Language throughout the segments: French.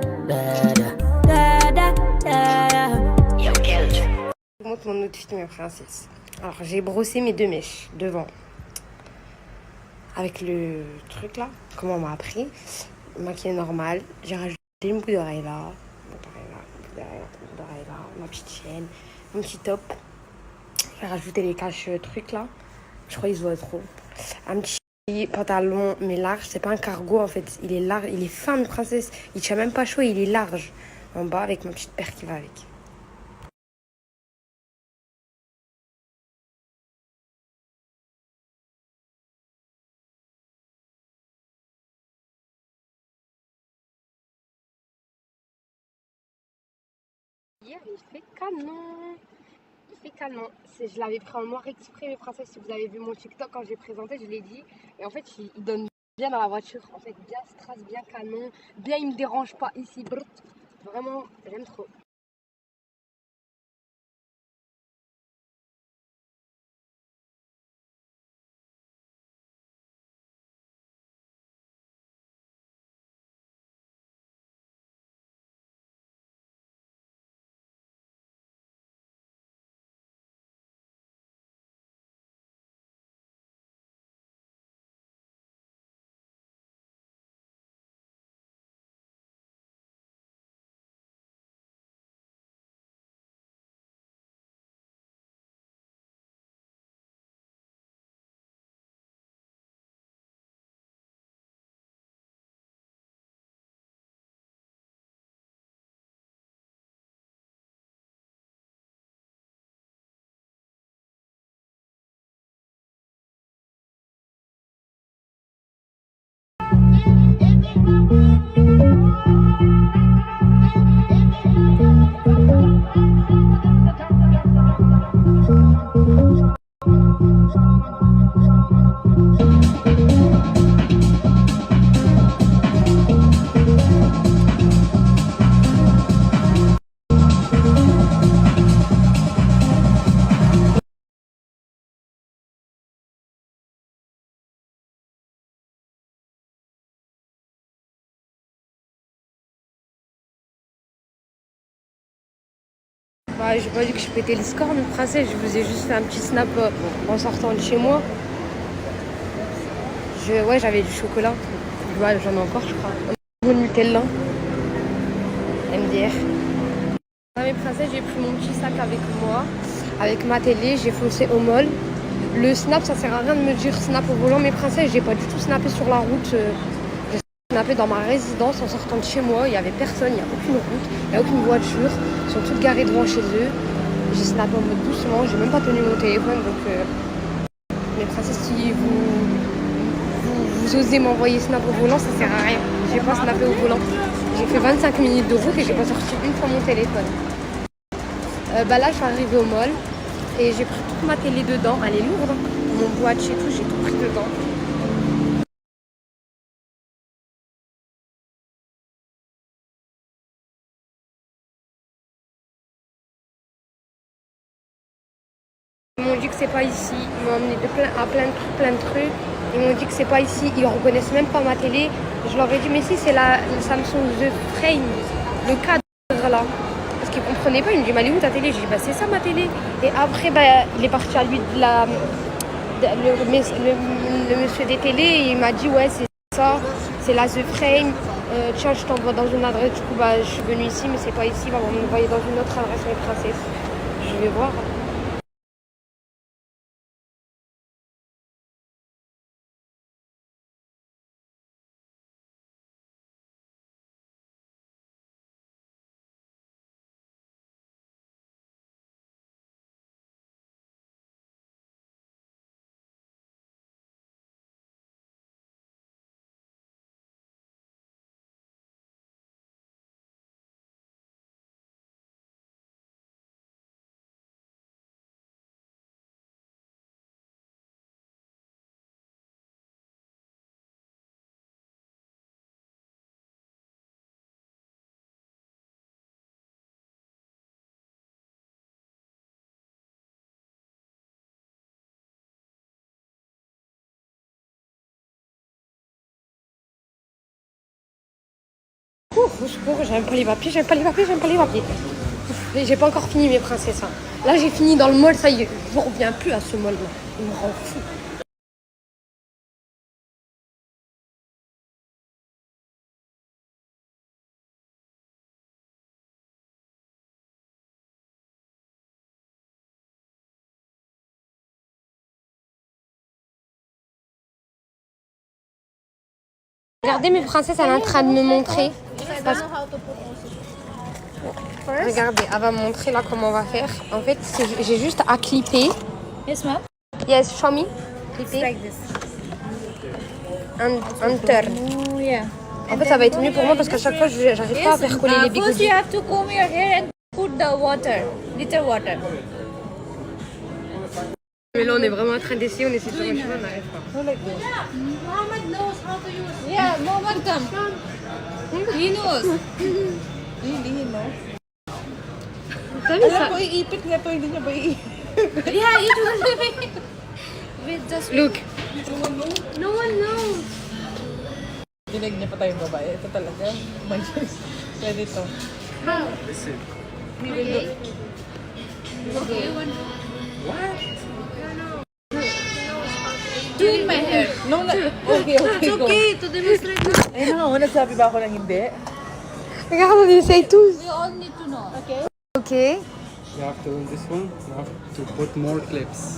da, da, da, da. Yo, Kelch. Je vous montre mon outfit de mes princesses. Alors j'ai brossé mes deux mèches devant. Avec le truc là, comme on m'a appris. Maquillage normal. J'ai rajouté une boucle d'oreille là. Une boucle d'oreille là. Ma petite chaîne. Mon petit top. J'ai rajouté les caches trucs là. Je crois qu'ils se voient trop. Un petit pantalon mais large. C'est pas un cargo en fait. Il est large. Il est fin de princesse. Il tient même pas chaud. Il est large. En bas avec ma petite paire qui va avec. Hier, il fait canon. Il fait canon. Je l'avais pris en noir exprès, mes princesses. Si vous avez vu mon TikTok quand j'ai présenté, je l'ai dit. Et en fait, il donne bien dans la voiture. En fait, bien strass, bien canon. Bien, il me dérange pas ici. Brut. Vraiment, j'aime trop. Bah, j'ai pas dit que je pétais le score, mes princesses. Je vous ai juste fait un petit snap en sortant de chez moi. Ouais, j'avais du chocolat. Ouais, j'en ai encore, je crois. Mon Nutella. MDR. Dans mes princesses, j'ai pris mon petit sac avec moi, avec ma télé, j'ai foncé au mall. Le snap, ça sert à rien de me dire snap au volant, mes princesses, j'ai pas du tout snappé sur la route. J'ai snappé dans ma résidence en sortant de chez moi, il n'y avait personne, il n'y a aucune route, il n'y a aucune voiture, ils sont toutes garées devant chez eux. J'ai snappé en mode doucement, j'ai même pas tenu mon téléphone, donc mes princesses, si vous osez m'envoyer snap au volant, ça sert à rien. J'ai pas snappé au volant. J'ai fait 25 minutes de route et j'ai pas sorti une fois mon téléphone. Bah là, je suis arrivée au mall et j'ai pris toute ma télé dedans. Elle est lourde, hein. Mon boîtier et tout, j'ai tout pris dedans. Ils m'ont dit que c'est pas ici. Ils m'ont emmené à plein de trucs. Ils m'ont dit que c'est pas ici. Ils reconnaissent même pas ma télé. Je leur ai dit, mais si, c'est la Samsung The Frame, le cadre là. Parce qu'ils comprenaient pas. Ils me disent, mais elle est où ta télé? J'ai dit, bah c'est ça ma télé. Et après, bah, il est parti à lui de le monsieur des télés. Et il m'a dit, ouais, c'est ça. C'est la The Frame. Tiens, je t'envoie dans une adresse. Du coup, bah, je suis venue ici, mais c'est pas ici. On va m'envoyer dans une autre adresse, mes princesses. Je vais voir. au secours, j'aime pas les papiers, j'aime pas les papiers, j'aime pas les papiers. Et j'ai pas encore fini mes princesses. Hein. Là, j'ai fini dans le mall, ça y est, je reviens plus à ce mall-là. Il me rend fou. Regardez mes princesses, elle est en train de me montrer. Regardez, elle va me montrer là comment on va faire. En fait, j'ai juste à clipper. Yes, ma'am. Yes, show me. Clipper. Like this. And turn. Oh, yeah. En fait, ça va être mieux pour moi parce qu'à chaque fois, j'arrive pas à faire coller les First, bigoudis. you have to comb your hair and put the water, little water. Mais là, on est vraiment en train d'essayer, on essaie de faire un chemin, on n'arrive pas. Mohammed knows how to use. Yeah, Mohammed come. He knows. Really, no? T'as vu Alam ça? ko, iipit niya to, hindi niya ba iipit? Yeah, it will be. With just Look. no one knows. Dinig niya pa tayong babae. Ito talaga. My goodness. Pwede to. How? We will look. Okay. What? Doing my hair. No, na, okay, okay, go. To demonstrate. Eh, no, nagsabi ba ako ng hindi? Regarde, on essaye tous. We all need to know. Okay. Ok. You have to, this one, you have to put more clips.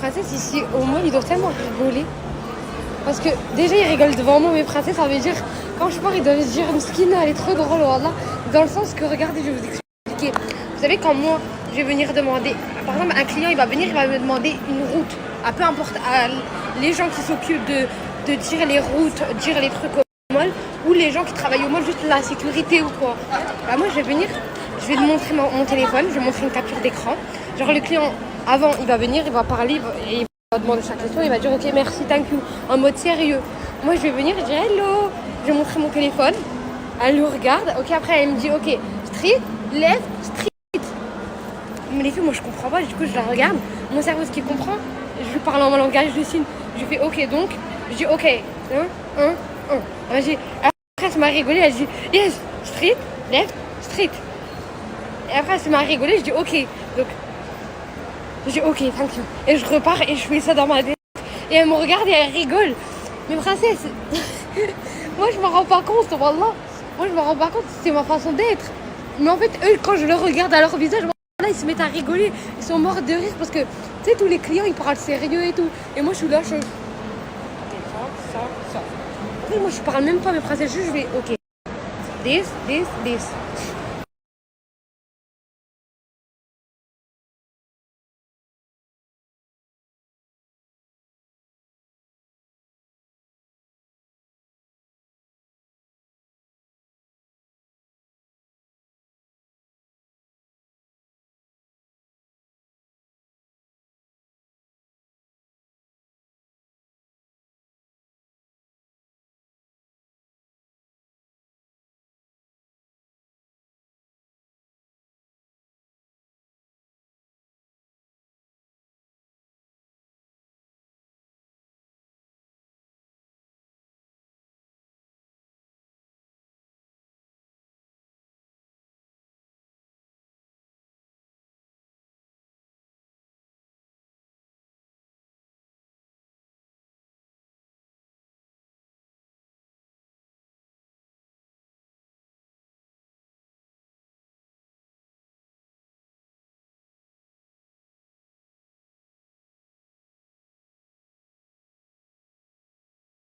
Princesse ici au mall, ils doivent tellement rigoler. Parce que déjà ils rigolent devant moi, mes princesses, ça veut dire quand je pars ils doivent se dire Mskina elle est trop drôle, wallah. Dans le sens que regardez, je vais vous expliquer. Vous savez quand moi je vais venir demander, par exemple un client il va venir, il va me demander une route, à peu importe à les gens qui s'occupent de dire les routes, dire les trucs au mall, ou les gens qui travaillent au mall, juste la sécurité ou quoi. Bah moi je vais venir, je vais lui montrer mon téléphone, je vais montrer une capture d'écran. Genre le client avant il va venir, il va parler et il va demander sa question, il va dire ok merci, thank you, en mode sérieux. Moi je vais venir, je dis hello, je vais montrer mon téléphone, elle le regarde, ok après elle me dit ok, street, left, street. Mais les filles moi je comprends pas, du coup je la regarde, mon cerveau ce qu'il comprend, je lui parle en mon langage de signes, je fais ok donc, je dis ok, après elle se m'a rigolé, elle dit yes, street, left, street. Et après elle se m'a rigolé, je dis ok, donc je dis ok, thank you. Et je repars et je fais ça dans ma tête. Et elle me regarde et elle rigole. Mais princesse, moi je me rends pas compte, wallah. Moi je me rends pas compte, c'est ma façon d'être. Mais en fait, eux, quand je le regarde à leur visage, là, ils se mettent à rigoler. Ils sont morts de rire parce que, tu sais, tous les clients, ils parlent sérieux et tout. Et moi je suis là, ça. En fait, moi je parle même pas, mes princesses, juste je vais ok. This.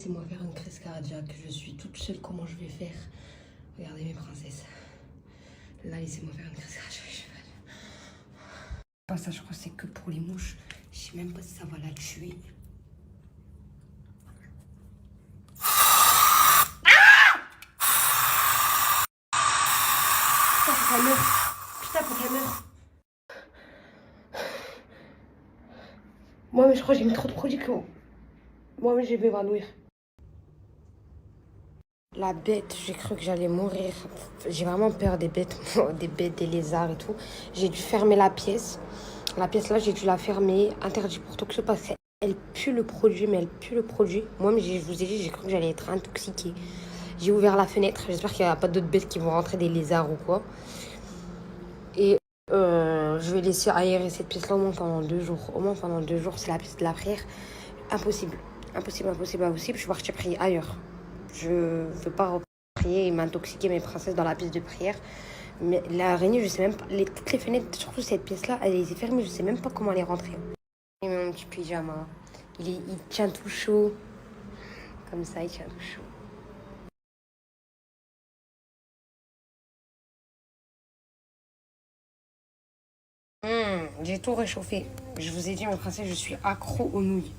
Laissez-moi faire une crise cardiaque. Je suis toute seule. Comment je vais faire? Regardez mes princesses. Là, laissez-moi faire une crise cardiaque. Pas ça, je crois que c'est que pour les mouches. Je sais même pas si ça va la tuer. Putain, faut qu'elle meure. Putain, faut qu'elle meure. Moi, mais je crois que j'ai mis trop de produits que... Moi, mais je vais m'évanouir. La bête, j'ai cru que j'allais mourir. J'ai vraiment peur des bêtes, des lézards et tout. J'ai dû fermer la pièce. La pièce là, j'ai dû la fermer, interdit pour tout que ce parce qu'elle pue le produit, mais elle pue le produit. Moi, mais je vous ai dit, j'ai cru que j'allais être intoxiquée. J'ai ouvert la fenêtre. J'espère qu'il n'y a pas d'autres bêtes qui vont rentrer, des lézards ou quoi. Et je vais laisser aérer cette pièce-là au moins pendant 2 jours. Au moins pendant 2 jours, c'est la pièce de la prière. Impossible. Impossible, impossible, impossible. Je vais partir prier ailleurs. Je veux pas prier et m'intoxiquer mes princesses dans la pièce de prière. Mais l'araignée, je sais même pas. Toutes les fenêtres, surtout cette pièce-là, elle est fermée. Je sais même pas comment elle est rentrée. Et mon petit pyjama. Il tient tout chaud. Comme ça, il tient tout chaud. J'ai tout réchauffé. Je vous ai dit, mes princesses, je suis accro aux nouilles.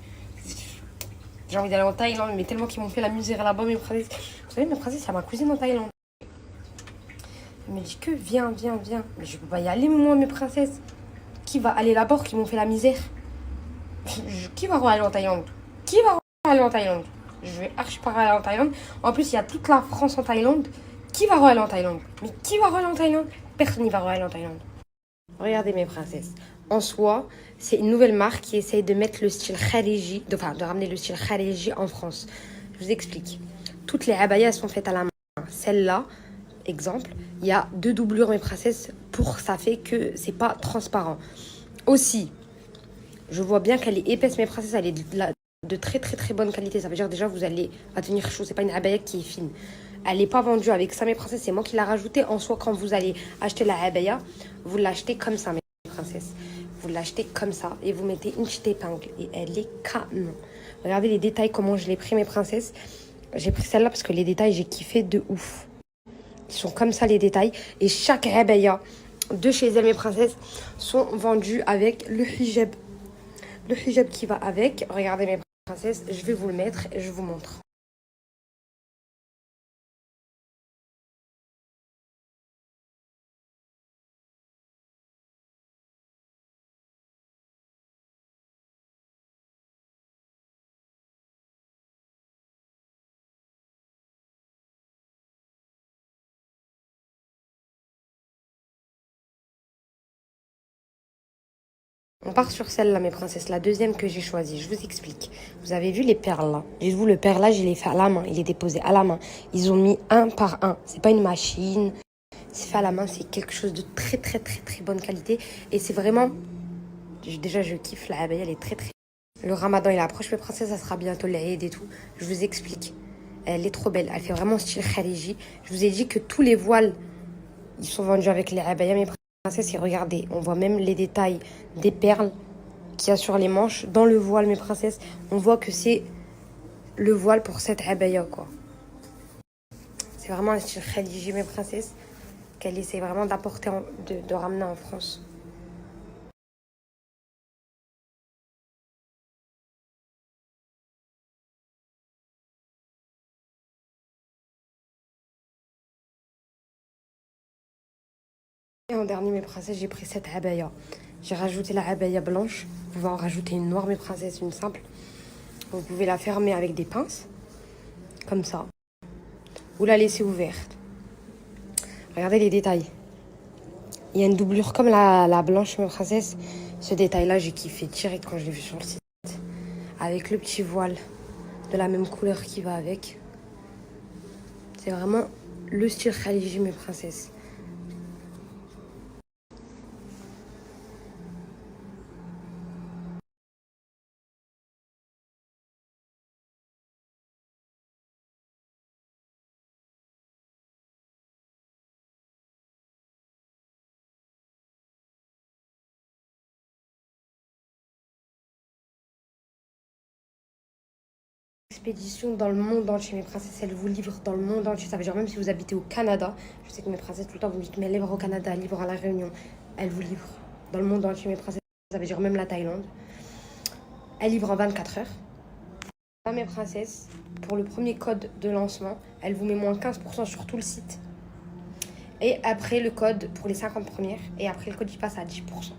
J'ai envie d'aller en Thaïlande, mais tellement qu'ils m'ont fait la misère là-bas, mes princesses. Vous savez, mes princesses, c'est ma cousine en Thaïlande. Elle me dit que viens, viens, viens. Mais je peux pas y aller, moi, mes princesses. Qui va aller là-bas qui m'ont fait la misère? Qui va aller en Thaïlande? Qui va aller en Thaïlande? Je vais archi pas aller en Thaïlande. En plus, il y a toute la France en Thaïlande. Qui va aller en Thaïlande? Mais qui va aller en Thaïlande? Personne n'y va aller en Thaïlande. Regardez mes princesses. En soi, c'est une nouvelle marque qui essaye de mettre le style khariji, de ramener le style khariji en France. Je vous explique. Toutes les abayas sont faites à la main. Celle-là, exemple, il y a 2 doublures mes princesses pour ça fait que c'est pas transparent. Aussi, je vois bien qu'elle est épaisse mes princesses, elle est de très très très bonne qualité. Ça veut dire déjà vous allez tenir chaud, c'est pas une abaya qui est fine. Elle n'est pas vendue avec ça mes princesses, c'est moi qui l'ai rajoutée. En soi, quand vous allez acheter la abaya, vous l'achetez comme ça mes princesses. Vous l'achetez comme ça et vous mettez une petite épingle et elle est canon. Regardez les détails, comment je l'ai pris mes princesses. J'ai pris celle-là parce que les détails, j'ai kiffé de ouf. Ils sont comme ça les détails. Et chaque abaya de chez elle, mes princesses, sont vendus avec le hijab. Le hijab qui va avec. Regardez mes princesses, je vais vous le mettre et je vous montre. On part sur celle-là, mes princesses, la deuxième que j'ai choisie. Je vous explique. Vous avez vu les perles là? Dites-vous, le perlage, il est fait à la main. Il est déposé à la main. Ils ont mis un par un. C'est pas une machine. C'est fait à la main. C'est quelque chose de très, très, très, très bonne qualité. Et c'est vraiment... Déjà, je kiffe la abaya. Elle est très, très... Le ramadan, il approche, mes princesses. Ça sera bientôt l'Aïd et tout. Je vous explique. Elle est trop belle. Elle fait vraiment style khariji. Je vous ai dit que tous les voiles, ils sont vendus avec les abayas, mes princesses. Et regardez, on voit même les détails des perles qu'il y a sur les manches. Dans le voile, mes princesses, on voit que c'est le voile pour cette abaya, quoi. C'est vraiment un style khaliji, mes princesses, qu'elle essaie vraiment d'apporter, de ramener en France. Et en dernier, mes princesses, j'ai pris cette abaya. J'ai rajouté la abaya blanche. Vous pouvez en rajouter une noire, mes princesses, une simple. Vous pouvez la fermer avec des pinces, comme ça. Ou la laisser ouverte. Regardez les détails. Il y a une doublure comme la blanche, mes princesses. Ce détail-là, j'ai kiffé direct quand je l'ai vu sur le site. Avec le petit voile de la même couleur qui va avec. C'est vraiment le style khaliji, mes princesses. Expédition dans le monde entier, mes princesses, elles vous livrent dans le monde entier. Ça veut dire même si vous habitez au Canada, je sais que mes princesses tout le temps vous me dites mais libre au Canada, libre à la Réunion, elles vous livrent dans le monde entier, mes princesses. Ça veut dire même la Thaïlande. Elles livrent en 24 heures. Là, mes princesses, pour le premier code de lancement, elle vous met moins 15% sur tout le site. Et après le code pour les 50 premières, et après le code il passe à 10%.